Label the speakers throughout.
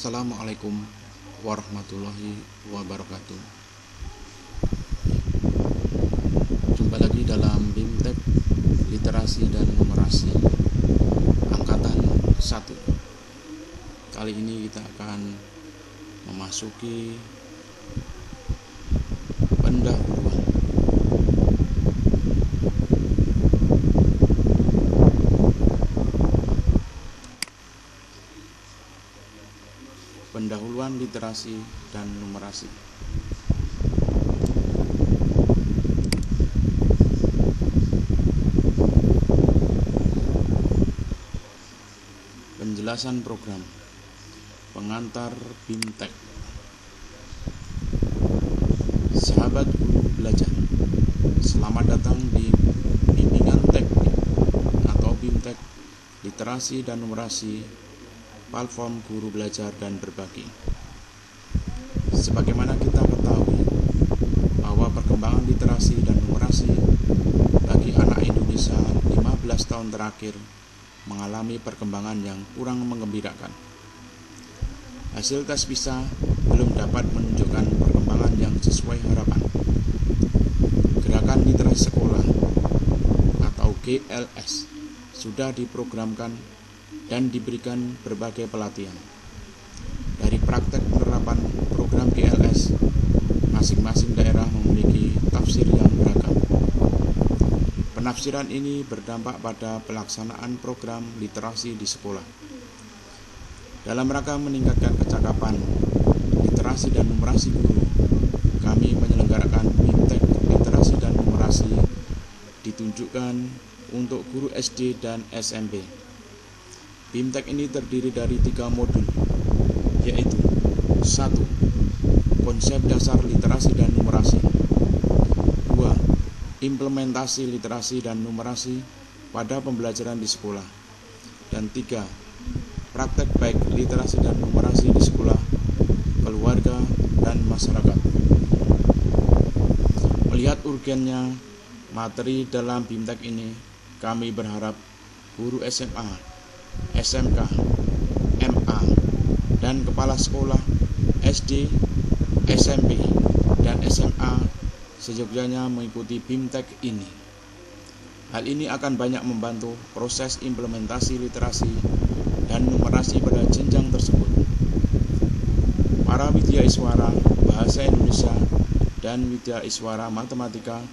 Speaker 1: Assalamualaikum warahmatullahi wabarakatuh. Jumpa lagi dalam BIMTEK Literasi dan Numerasi Angkatan 1. Kali ini kita akan memasuki pendahuluan. Pendahuluan literasi dan numerasi. Penjelasan program. Pengantar BIMTEK. Sahabat guru belajar, selamat datang di bimbingan teknik atau BIMTEK Literasi dan Numerasi Platform Guru Belajar dan Berbagi. Sebagaimana kita ketahui bahwa perkembangan literasi dan numerasi bagi anak Indonesia 15 tahun terakhir mengalami perkembangan yang kurang menggembirakan. Hasil tes PISA belum dapat menunjukkan perkembangan yang sesuai harapan. Gerakan literasi sekolah atau GLS sudah diprogramkan dan diberikan berbagai pelatihan. Dari praktek penerapan program GLS, masing-masing daerah memiliki tafsir yang beragam. Penafsiran ini berdampak pada pelaksanaan program literasi di sekolah. Dalam rangka meningkatkan kecakapan literasi dan numerasi guru, kami menyelenggarakan BIMTEK Literasi dan Numerasi ditunjukkan untuk guru SD dan SMP. BIMTEK ini terdiri dari 3 modul, yaitu 1. Konsep dasar literasi dan numerasi. 2. Implementasi literasi dan numerasi pada pembelajaran di sekolah. Dan 3. Praktek baik literasi dan numerasi di sekolah, keluarga, dan masyarakat. Melihat urgennya materi dalam BIMTEK ini, kami berharap guru SMA, SMK, MA, dan kepala sekolah SD, SMP, dan SMA seyogyanya mengikuti BIMTEK ini. Hal ini akan banyak membantu proses implementasi literasi dan numerasi pada jenjang tersebut. Para widyaiswara bahasa Indonesia dan widyaiswara matematika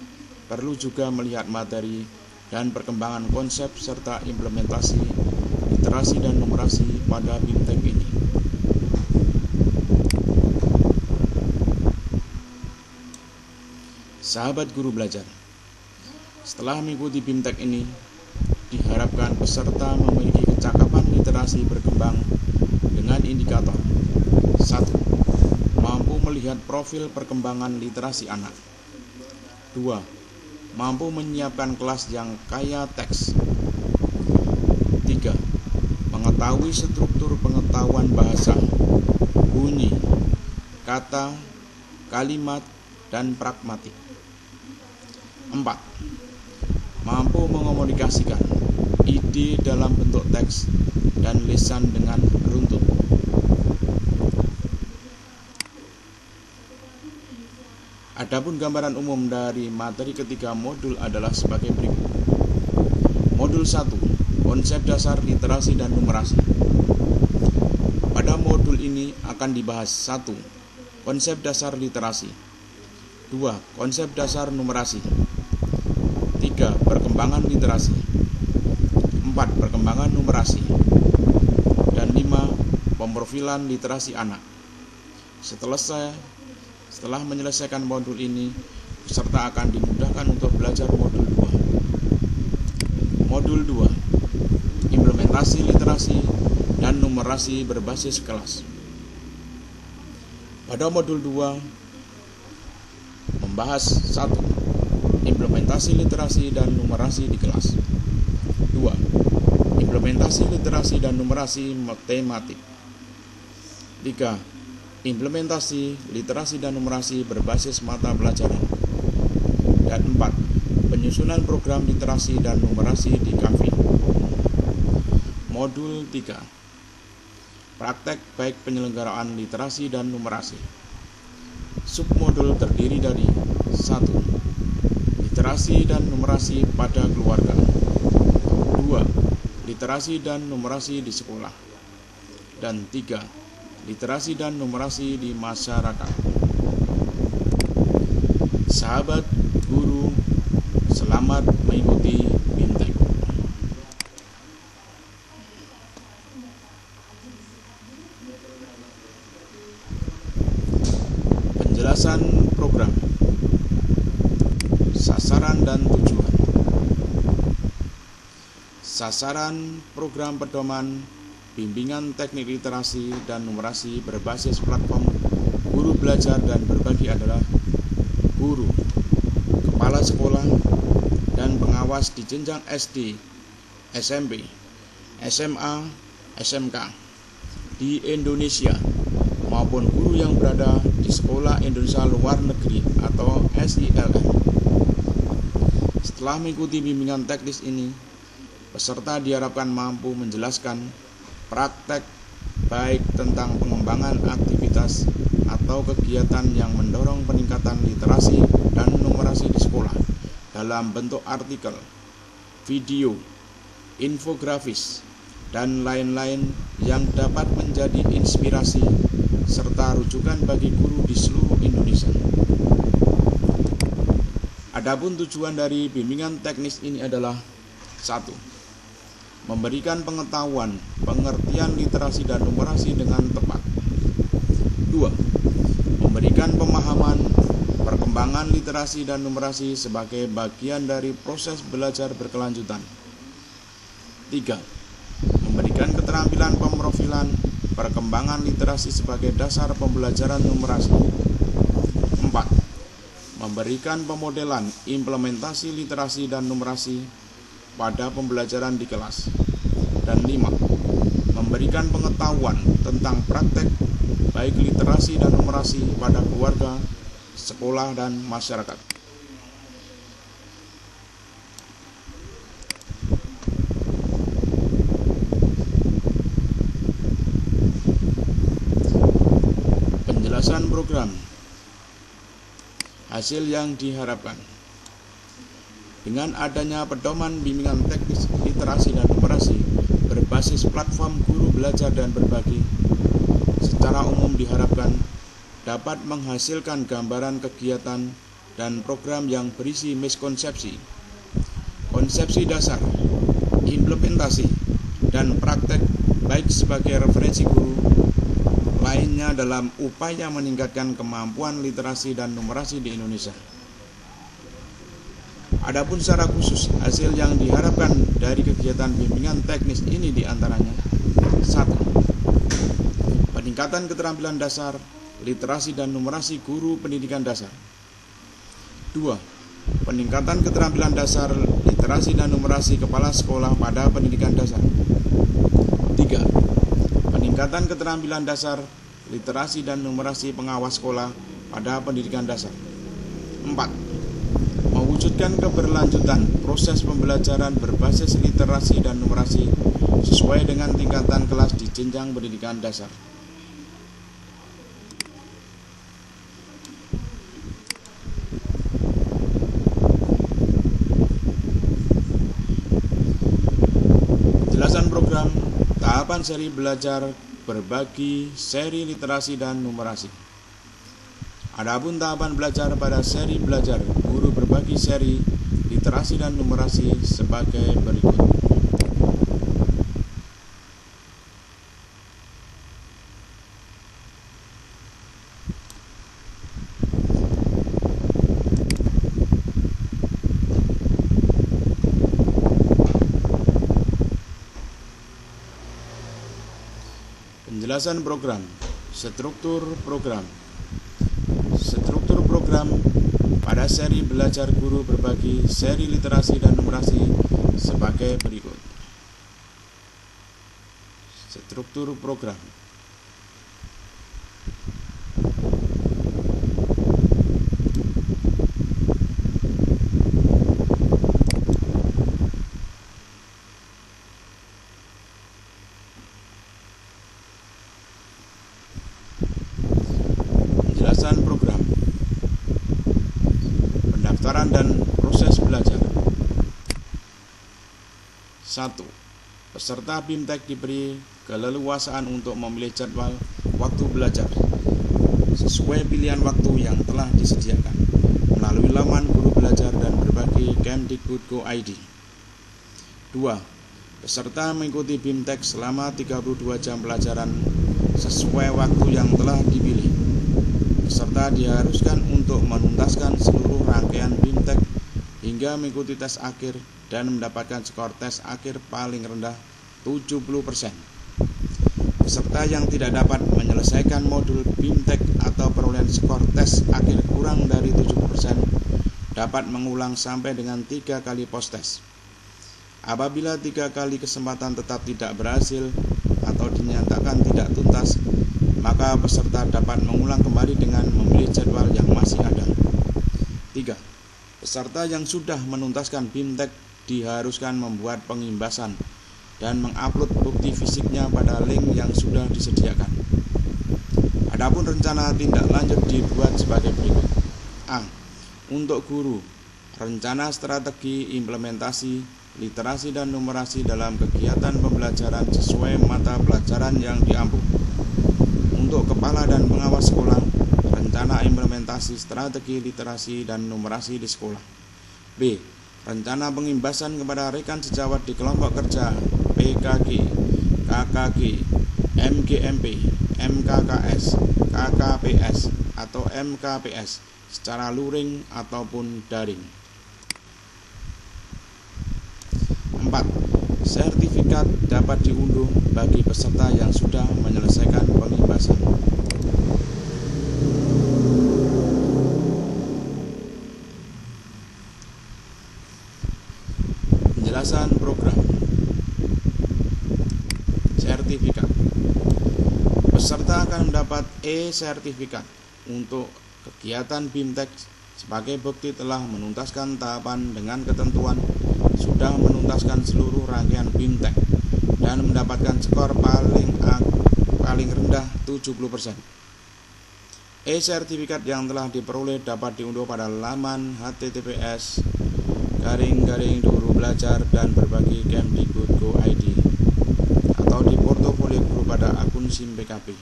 Speaker 1: perlu juga melihat materi dan perkembangan konsep serta implementasi literasi dan numerasi pada BIMTEK ini. Sahabat guru belajar, setelah mengikuti BIMTEK ini, diharapkan peserta memiliki kecakapan literasi berkembang dengan indikator 1. Mampu melihat profil perkembangan literasi anak. 2. Mampu menyiapkan kelas yang kaya teks. 3. Mengetahui struktur pengetahuan bahasa, bunyi, kata, kalimat, dan pragmatik. 4. Mampu mengomunikasikan ide dalam bentuk teks dan lisan dengan runtut. Adapun gambaran umum dari materi ketiga modul adalah sebagai berikut. Modul 1. Konsep dasar literasi dan numerasi. Pada modul ini akan dibahas 1. Konsep dasar literasi. 2. Konsep dasar numerasi. 3. Perkembangan literasi. 4. Perkembangan numerasi. Dan 5. Pemrofilan literasi anak. Setelah menyelesaikan modul ini, peserta akan dimudahkan untuk belajar modul 2. Modul 2. Implementasi literasi dan numerasi berbasis kelas. Pada modul 2 membahas 1. Implementasi literasi dan numerasi di kelas. 2. Implementasi literasi dan numerasi matematik. 3. Implementasi literasi dan numerasi berbasis mata pelajaran. Dan 4. Penyusunan program literasi dan numerasi di Canvas. Modul 3. praktek baik penyelenggaraan literasi dan numerasi. Submodul terdiri dari 1. Literasi dan numerasi pada keluarga. 2. Literasi dan numerasi di sekolah. Dan 3. Literasi dan numerasi di masyarakat. Sahabat guru, selamat mengikuti BIMTEK. Penjelasan program, sasaran dan tujuan. Sasaran program pedoman bimbingan teknik literasi dan numerasi berbasis platform guru belajar dan berbagi adalah guru, kepala sekolah, dan pengawas di jenjang SD, SMP, SMA, SMK di Indonesia maupun guru yang berada di Sekolah Indonesia Luar Negeri atau SILN. Setelah mengikuti bimbingan teknis ini, peserta diharapkan mampu menjelaskan praktek baik tentang pengembangan aktivitas atau kegiatan yang mendorong peningkatan literasi dan numerasi di sekolah dalam bentuk artikel, video, infografis, dan lain-lain yang dapat menjadi inspirasi serta rujukan bagi guru di seluruh Indonesia. Adapun tujuan dari bimbingan teknis ini adalah 1. Memberikan pengetahuan, pengertian literasi dan numerasi dengan tepat. 2. Memberikan pemahaman, perkembangan literasi dan numerasi sebagai bagian dari proses belajar berkelanjutan. 3. Memberikan keterampilan pemrofilan, perkembangan literasi sebagai dasar pembelajaran numerasi. 4. Memberikan pemodelan implementasi literasi dan numerasi pada pembelajaran di kelas. Dan 5. Memberikan pengetahuan tentang praktek baik literasi dan numerasi pada keluarga, sekolah, dan masyarakat. Penjelasan program. Hasil yang diharapkan. Dengan adanya pedoman bimbingan teknis literasi dan numerasi berbasis platform guru belajar dan berbagi, secara umum diharapkan dapat menghasilkan gambaran kegiatan dan program yang berisi miskonsepsi, konsepsi dasar, implementasi, dan praktek baik sebagai referensi guru lainnya dalam upaya meningkatkan kemampuan literasi dan numerasi di Indonesia. Adapun secara khusus, hasil yang diharapkan dari kegiatan bimbingan teknis ini diantaranya 1. Peningkatan keterampilan dasar, literasi dan numerasi guru pendidikan dasar. 2. Peningkatan keterampilan dasar, literasi dan numerasi kepala sekolah pada pendidikan dasar. 3. Peningkatan keterampilan dasar, literasi dan numerasi pengawas sekolah pada pendidikan dasar. 4. Mewujudkan keberlanjutan proses pembelajaran berbasis literasi dan numerasi sesuai dengan tingkatan kelas di jenjang pendidikan dasar. Penjelasan program tahapan seri belajar berbagi seri literasi dan numerasi. Adapun tahapan belajar pada seri belajar guru berbagi seri literasi dan numerasi sebagai berikut. Penjelasan program, struktur program. Struktur program pada seri belajar guru berbagi seri literasi dan numerasi sebagai berikut. Struktur program. Peran dan proses belajar. 1. Peserta BIMTEK diberi keleluasaan untuk memilih jadwal waktu belajar sesuai pilihan waktu yang telah disediakan melalui laman guru belajar dan berbagai Kemdikbud.go.id. 2. Peserta mengikuti BIMTEK selama 32 jam pelajaran sesuai waktu yang telah dipilih. Peserta diharuskan untuk menuntaskan seluruh rangkaian BIMTEK hingga mengikuti tes akhir dan mendapatkan skor tes akhir paling rendah 70%. Peserta yang tidak dapat menyelesaikan modul BIMTEK atau perolehan skor tes akhir kurang dari 70% dapat mengulang sampai dengan 3 kali post-tes. Apabila 3 kali kesempatan tetap tidak berhasil atau dinyatakan tidak tuntas, maka peserta dapat mengulang kembali dengan memilih jadwal yang masih ada. 3. Peserta yang sudah menuntaskan BIMTEK diharuskan membuat pengimbasan dan mengupload bukti fisiknya pada link yang sudah disediakan. Adapun rencana tindak lanjut dibuat sebagai berikut. A. Untuk guru, rencana strategi implementasi literasi dan numerasi dalam kegiatan pembelajaran sesuai mata pelajaran yang diampu. Untuk kepala dan pengawas sekolah, rencana implementasi strategi literasi dan numerasi di sekolah. B. Rencana pengimbasan kepada rekan sejawat di kelompok kerja PKG, KKG, MGMP, MKKS, KKPS, atau MKPS secara luring ataupun daring. 4. Sertifikat dapat diunduh bagi peserta yang sudah menyelesaikan pengimbasan. Penjelasan program. Sertifikat. Peserta akan mendapat e-sertifikat untuk kegiatan BIMTEK sebagai bukti telah menuntaskan tahapan dengan ketentuan sudah menuntaskan seluruh rangkaian BIMTEK dan mendapatkan skor paling rendah 70%. E-sertifikat yang telah diperoleh dapat diunduh pada laman https://guru-belajar dan berbagi Kemdikbud.go.id atau di portofolio guru pada akun SIM PKB.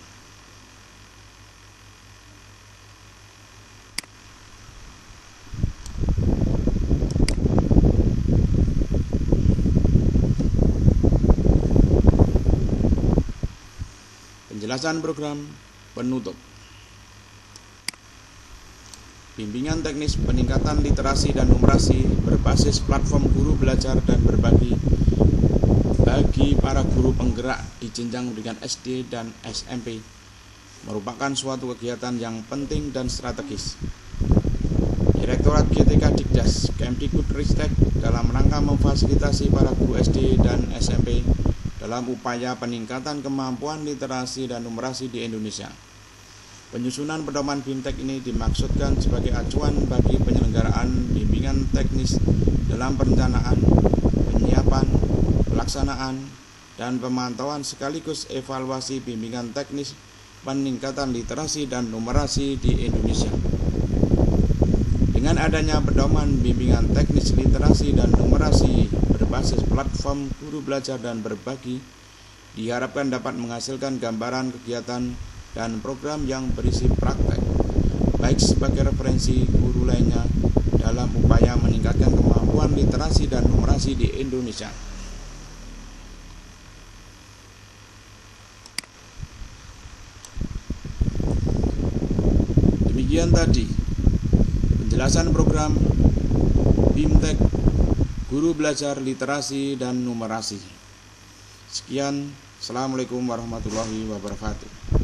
Speaker 1: Penjelasan program penutup. Bimbingan teknis peningkatan literasi dan numerasi berbasis platform guru belajar dan berbagi bagi para guru penggerak di jenjang pendidikan SD dan SMP merupakan suatu kegiatan yang penting dan strategis. Direktorat GTK Dikdas Kemdikbudristek dalam rangka memfasilitasi para guru SD dan SMP dalam upaya peningkatan kemampuan literasi dan numerasi di Indonesia. Penyusunan pedoman BIMTEK ini dimaksudkan sebagai acuan bagi penyelenggaraan bimbingan teknis dalam perencanaan, penyiapan, pelaksanaan, dan pemantauan sekaligus evaluasi bimbingan teknis peningkatan literasi dan numerasi di Indonesia. Dengan adanya pedoman bimbingan teknis literasi dan numerasi berbasis platform guru belajar dan berbagi, diharapkan dapat menghasilkan gambaran kegiatan dan program yang berisi praktek, baik sebagai referensi guru lainnya dalam upaya meningkatkan kemampuan literasi dan numerasi di Indonesia. Demikian tadi penjelasan program BIMTEK Guru Belajar Literasi dan Numerasi. Sekian, Assalamualaikum warahmatullahi wabarakatuh.